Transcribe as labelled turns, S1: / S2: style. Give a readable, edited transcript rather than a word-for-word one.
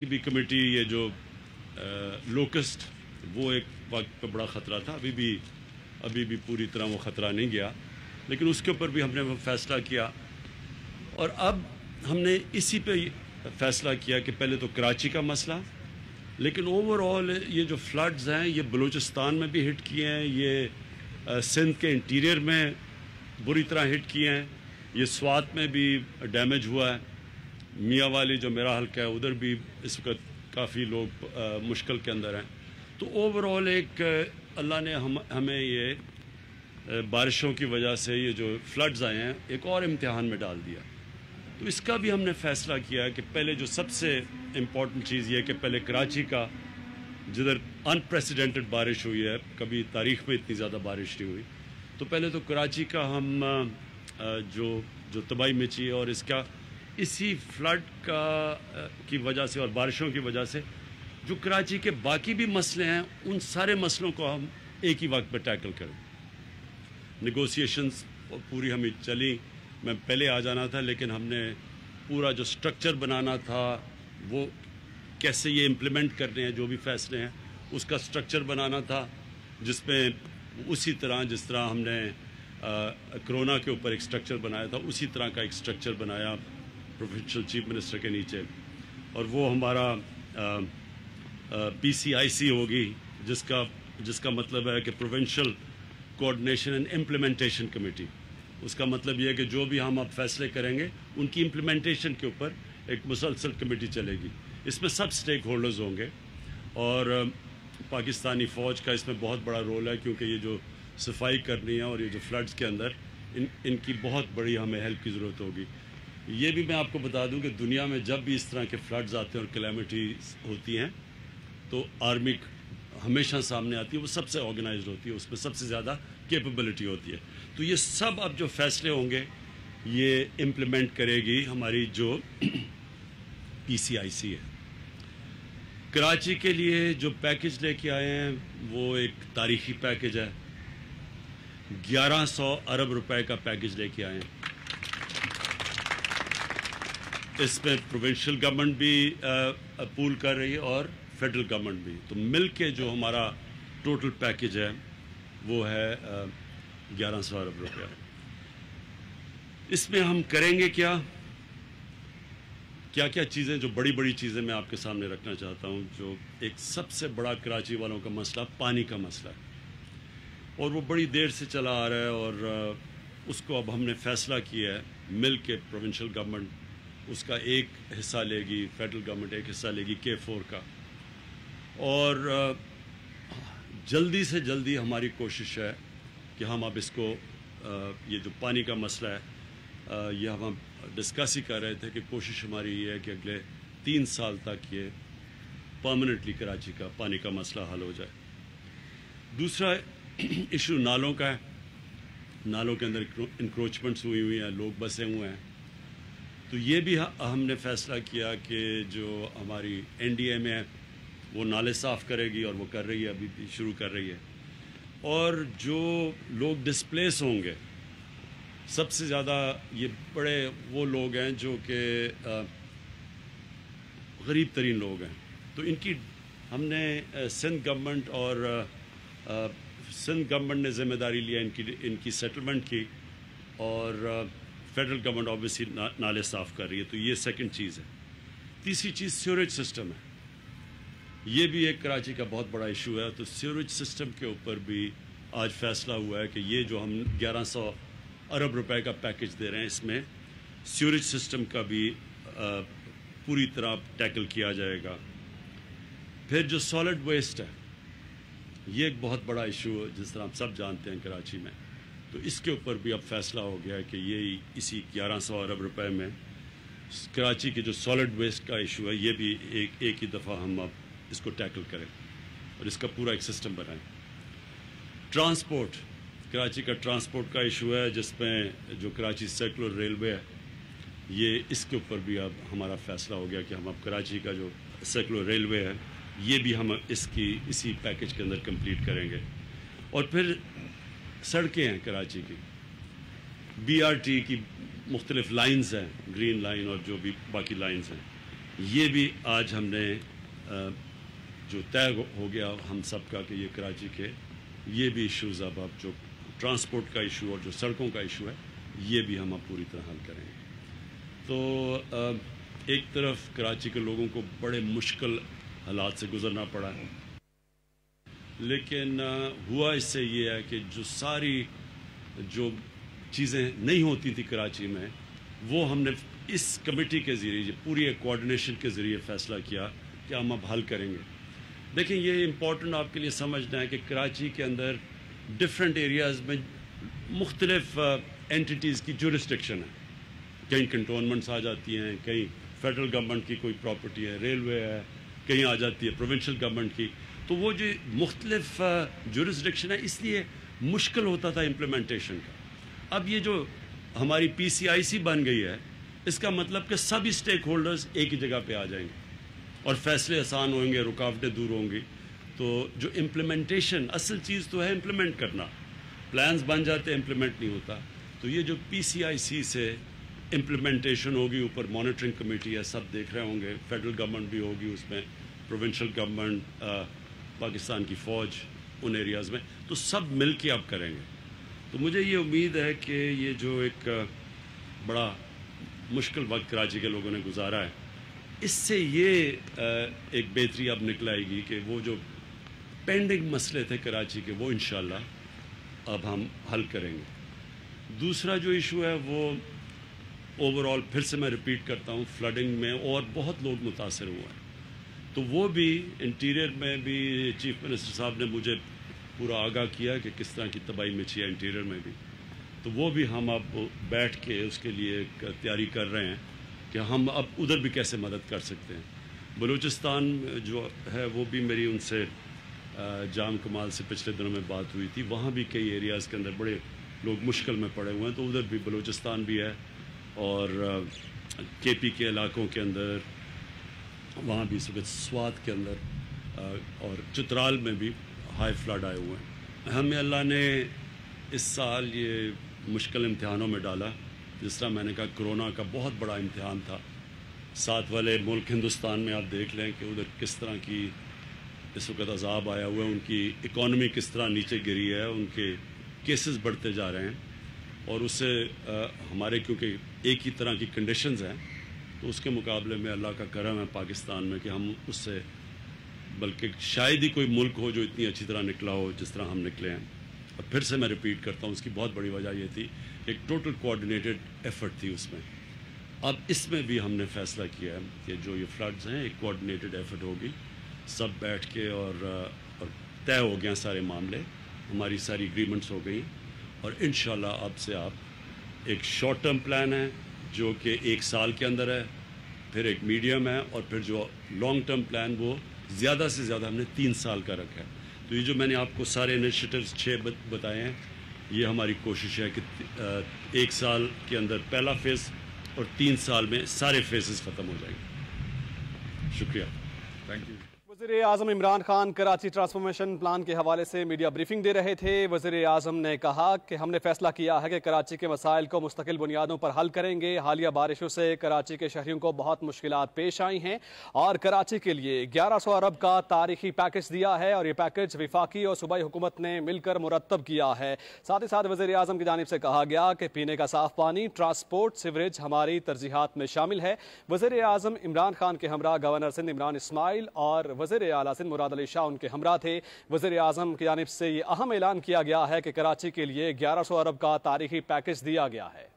S1: کی بھی کمیٹی یہ جو لوکسٹ وہ ایک وقت پہ بڑا خطرہ تھا، ابھی بھی پوری طرح وہ خطرہ نہیں گیا، لیکن اس کے اوپر بھی ہم نے وہ فیصلہ کیا اور اب ہم نے اسی پہ فیصلہ کیا کہ پہلے تو کراچی کا مسئلہ، لیکن اوور آل یہ جو فلڈز ہیں یہ بلوچستان میں بھی ہٹ کیے ہیں، یہ سندھ کے انٹیریئر میں بری طرح ہٹ کیے ہیں، یہ سوات میں بھی ڈیمیج ہوا ہے، میاں والی جو میرا حلقہ ہے ادھر بھی اس وقت کافی لوگ مشکل کے اندر ہیں۔ تو اوور آل ایک اللہ نے ہمیں یہ بارشوں کی وجہ سے یہ جو فلڈز آئے ہیں ایک اور امتحان میں ڈال دیا، تو اس کا بھی ہم نے فیصلہ کیا کہ پہلے جو سب سے امپورٹنٹ چیز یہ کہ پہلے کراچی کا جدھر انپریسیڈنٹڈ بارش ہوئی ہے، کبھی تاریخ میں اتنی زیادہ بارش نہیں ہوئی، تو پہلے تو کراچی کا ہم جو تباہی مچی ہے اور اس کا اسی فلڈ کی وجہ سے اور بارشوں کی وجہ سے جو کراچی کے باقی بھی مسئلے ہیں ان سارے مسئلوں کو ہم ایک ہی وقت پہ ٹیکل کریں۔ نیگوسیشنز پوری ہمیں چلی، میں پہلے آ جانا تھا لیکن ہم نے پورا جو سٹرکچر بنانا تھا وہ کیسے یہ امپلیمنٹ کرنے ہیں، جو بھی فیصلے ہیں اس کا سٹرکچر بنانا تھا، جس میں اسی طرح جس طرح ہم نے کرونا کے اوپر ایک سٹرکچر بنایا تھا اسی طرح کا ایک سٹرکچر بنایا پروونشل چیف منسٹر کے نیچے، اور وہ ہمارا PCIC ہوگی جس کا مطلب ہے کہ provincial coordination and implementation committee. اس کا مطلب یہ ہے کہ جو بھی ہم اب فیصلے کریں گے ان کی امپلیمنٹیشن کے اوپر ایک مسلسل کمیٹی چلے گی، اس میں سب سٹیک ہولڈرز ہوں گے، اور پاکستانی فوج کا اس میں بہت بڑا رول ہے کیونکہ یہ جو صفائی کرنی ہے اور یہ جو فلڈز کے اندر ان کی بہت بڑی ہمیں ہیلپ کی ضرورت ہوگی۔ یہ بھی میں آپ کو بتا دوں کہ دنیا میں جب بھی اس طرح کے فلڈز آتے ہیں اور کلیمٹیز ہوتی ہیں تو آرمی ہمیشہ سامنے آتی ہے، وہ سب سے آرگنائزڈ ہوتی ہے، اس میں سب سے زیادہ کیپیبلٹی ہوتی ہے، تو یہ سب اب جو فیصلے ہوں گے یہ امپلیمنٹ کرے گی ہماری جو PCIC ہے۔ کراچی کے لیے جو پیکج لے کے آئے ہیں وہ ایک تاریخی پیکج ہے، 1100 ارب روپے کا پیکج لے کے آئے ہیں۔ اس میں پروونشل گورنمنٹ بھی پول کر رہی ہے اور فیڈرل گورنمنٹ بھی، تو مل کے جو ہمارا ٹوٹل پیکج ہے وہ ہے 1100 ارب روپے۔ اس میں ہم کریں گے کیا چیزیں، جو بڑی چیزیں میں آپ کے سامنے رکھنا چاہتا ہوں۔ جو ایک سب سے بڑا کراچی والوں کا مسئلہ پانی کا مسئلہ ہے، اور وہ بڑی دیر سے چلا آ رہا ہے، اور اس کو اب ہم نے فیصلہ کیا ہے مل کے پروونشل گورنمنٹ اس کا ایک حصہ لے گی، فیڈرل گورنمنٹ ایک حصہ لے گی K4 کا، اور جلدی سے جلدی ہماری کوشش ہے کہ ہم اب اس کو یہ جو پانی کا مسئلہ ہے یہ ہم ڈسکس ہی کر رہے تھے کہ کوشش ہماری یہ ہے کہ اگلے 3 سال تک یہ پرماننٹلی کراچی کا پانی کا مسئلہ حل ہو جائے۔ دوسرا ایشو نالوں کا ہے، نالوں کے اندر انکروچمنٹس ہوئی ہیں، لوگ بسے ہوئے ہیں، تو یہ بھی ہم نے فیصلہ کیا کہ جو ہماری NDA میں ہے وہ نالے صاف کرے گی، اور وہ کر رہی ہے، ابھی بھی شروع کر رہی ہے، اور جو لوگ ڈسپلیس ہوں گے سب سے زیادہ یہ بڑے وہ لوگ ہیں جو کہ غریب ترین لوگ ہیں، تو ان کی ہم نے سندھ گورنمنٹ نے ذمہ داری لیا ان کی سیٹلمنٹ کی، اور فیڈرل گورنمنٹ آبویسلی نالے صاف کر رہی ہے، تو یہ سیکنڈ چیز ہے۔ تیسری چیز سیوریج سسٹم ہے، یہ بھی ایک کراچی کا بہت بڑا ایشو ہے، تو سیوریج سسٹم کے اوپر بھی آج فیصلہ ہوا ہے کہ یہ جو ہم 1100 ارب روپے کا پیکج دے رہے ہیں اس میں سیوریج سسٹم کا بھی پوری طرح ٹیکل کیا جائے گا۔ پھر جو سالڈ ویسٹ ہے یہ ایک بہت بڑا ایشو ہے، جس طرح ہم سب جانتے ہیں کراچی میں، تو اس کے اوپر بھی اب فیصلہ ہو گیا ہے کہ یہ اسی 1100 ارب روپے میں کراچی کے جو سالڈ ویسٹ کا ایشو ہے یہ بھی ایک ہی دفعہ ہم اب اس کو ٹیکل کریں اور اس کا پورا ایک سسٹم بنائیں۔ ٹرانسپورٹ، کراچی کا ٹرانسپورٹ کا ایشو ہے، جس میں جو کراچی سرکولر ریلوے ہے یہ اس کے اوپر بھی اب ہمارا فیصلہ ہو گیا کہ ہم اب کراچی کا جو سرکولر ریلوے ہے یہ بھی ہم اسی پیکج کے اندر کمپلیٹ کریں گے۔ اور پھر سڑکیں ہیں کراچی کی، BRT کی مختلف لائنز ہیں، گرین لائن اور جو بھی باقی لائنز ہیں، یہ بھی آج ہم نے جو طے ہو گیا ہم سب کا کہ یہ کراچی کے یہ بھی ایشوز اب جو ٹرانسپورٹ کا ایشو اور جو سڑکوں کا ایشو ہے یہ بھی ہم اب پوری طرح حل کریں گے. تو ایک طرف کراچی کے لوگوں کو بڑے مشکل حالات سے گزرنا پڑا ہے، لیکن ہوا اس سے یہ ہے کہ جو ساری جو چیزیں نہیں ہوتی تھی کراچی میں وہ ہم نے اس کمیٹی کے ذریعے پوری ایک کوآرڈینیشن کے ذریعے فیصلہ کیا کہ ہم اب حل کریں گے. دیکھیں یہ امپورٹنٹ آپ کے لیے سمجھنا ہے کہ کراچی کے اندر ڈفرینٹ ایریاز میں مختلف اینٹیز کی جورسڈکشن ہے. کہیں کنٹونمنٹس آ جاتی ہیں، کہیں فیڈرل گورنمنٹ کی کوئی پراپرٹی ہے، ریلوے ہے، کہیں آ جاتی ہے پروونشل گورنمنٹ کی. تو وہ جو مختلف جورسڈکشن ہے اس لیے مشکل ہوتا تھا امپلیمنٹیشن کا. اب یہ جو ہماری PCIC بن گئی ہے اس کا مطلب کہ سبھی اسٹیک ہولڈرز ایک ہی جگہ پہ آ جائیں گے اور فیصلے آسان ہوئیں گے، رکاوٹیں دور ہوں گی. تو جو امپلیمنٹیشن اصل چیز تو ہے امپلیمنٹ کرنا. پلانز بن جاتے امپلیمنٹ نہیں ہوتا. تو یہ جو PCIC سے امپلیمنٹیشن ہوگی، اوپر مانیٹرنگ کمیٹی ہے، سب دیکھ رہے ہوں گے، فیڈرل گورنمنٹ بھی ہوگی اس میں، پروونشل گورنمنٹ، پاکستان کی فوج ان ایریاز میں، تو سب مل کے اب کریں گے. تو مجھے یہ امید ہے کہ یہ جو ایک بڑا مشکل وقت کراچی کے لوگوں نے گزارا ہے اس سے یہ ایک بہتری اب نکل آئے گی کہ وہ جو پینڈنگ مسئلے تھے کراچی کے وہ انشاءاللہ اب ہم حل کریں گے. دوسرا جو ایشو ہے وہ اوور آل پھر سے میں ریپیٹ کرتا ہوں، فلڈنگ میں اور بہت لوگ متاثر ہوئے ہیں. تو وہ بھی انٹیریئر میں بھی چیف منسٹر صاحب نے مجھے پورا آگاہ کیا کہ کس طرح کی تباہی مچی ہے انٹیریئر میں بھی. تو وہ بھی ہم اب بیٹھ کے اس کے لیے ایک تیاری کر رہے ہیں کہ ہم اب ادھر بھی کیسے مدد کر سکتے ہیں. بلوچستان جو ہے وہ بھی میری ان سے جام کمال سے پچھلے دنوں میں بات ہوئی تھی. وہاں بھی کئی ایریاز کے اندر بڑے لوگ مشکل میں پڑے ہوئے ہیں. تو ادھر بھی بلوچستان بھی ہے اور KP کے علاقوں کے اندر، وہاں بھی سوات کے اندر اور چترال میں بھی ہائی فلڈ آئے ہوئے ہیں. ہمیں اللہ نے اس سال یہ مشکل امتحانوں میں ڈالا. جس طرح میں نے کہا کرونا کا بہت بڑا امتحان تھا. ساتھ والے ملک ہندوستان میں آپ دیکھ لیں کہ ادھر کس طرح کی اس وقت عذاب آیا ہوا ہے، ان کی اکانومی کس طرح نیچے گری ہے، ان کے کیسز بڑھتے جا رہے ہیں. اور اس سے ہمارے کیونکہ ایک ہی طرح کی کنڈیشنز ہیں تو اس کے مقابلے میں اللہ کا کرم ہے پاکستان میں کہ ہم اس سے بلکہ شاید ہی کوئی ملک ہو جو اتنی اچھی طرح نکلا ہو جس طرح ہم نکلے ہیں. اور پھر سے میں ریپیٹ کرتا ہوں اس کی بہت بڑی وجہ یہ تھی ایک ٹوٹل کوآرڈینیٹڈ ایفرٹ تھی اس میں. اب اس میں بھی ہم نے فیصلہ کیا ہے کہ جو یہ فلڈز ہیں ایک کوآرڈینیٹڈ ایفرٹ ہوگی، سب بیٹھ کے اور طے ہو گیا سارے معاملے، ہماری ساری اگریمنٹس ہو گئی اور انشاءاللہ اب سے آپ ایک شارٹ ٹرم پلان ہے جو کہ 1 سال کے اندر ہے، پھر ایک میڈیم ہے اور پھر جو لانگ ٹرم پلان وہ زیادہ سے زیادہ ہم نے 3 سال کا رکھا ہے. تو یہ جو میں نے آپ کو سارے انیشیٹوز 6 بتائے ہیں یہ ہماری کوشش ہے کہ 1 سال کے اندر پہلا فیز اور 3 سال میں سارے فیزز ختم ہو جائیں گے. شکریہ. Thank you.
S2: وزیر اعظم عمران خان کراچی ٹرانسفارمیشن پلان کے حوالے سے میڈیا بریفنگ دے رہے تھے. وزیر اعظم نے کہا کہ ہم نے فیصلہ کیا ہے کہ کراچی کے مسائل کو مستقل بنیادوں پر حل کریں گے. حالیہ بارشوں سے کراچی کے شہریوں کو بہت مشکلات پیش آئی ہیں اور کراچی کے لیے 1100 ارب کا تاریخی پیکج دیا ہے اور یہ پیکج وفاقی اور صوبائی حکومت نے مل کر مرتب کیا ہے. ساتھ ہی ساتھ وزیر اعظم کی جانب سے کہا گیا کہ پینے کا صاف پانی، ٹرانسپورٹ، سیوریج ہماری ترجیحات میں شامل ہے. وزیر اعظم عمران خان کے ہمراہ گورنر سندھ عمران اسماعیل اور وزیر اعلیٰ سندھ مراد علی شاہ ان کے ہمراہ تھے. وزیر اعظم کی جانب سے یہ اہم اعلان کیا گیا ہے کہ کراچی کے لیے 1100 ارب کا تاریخی پیکج دیا گیا ہے.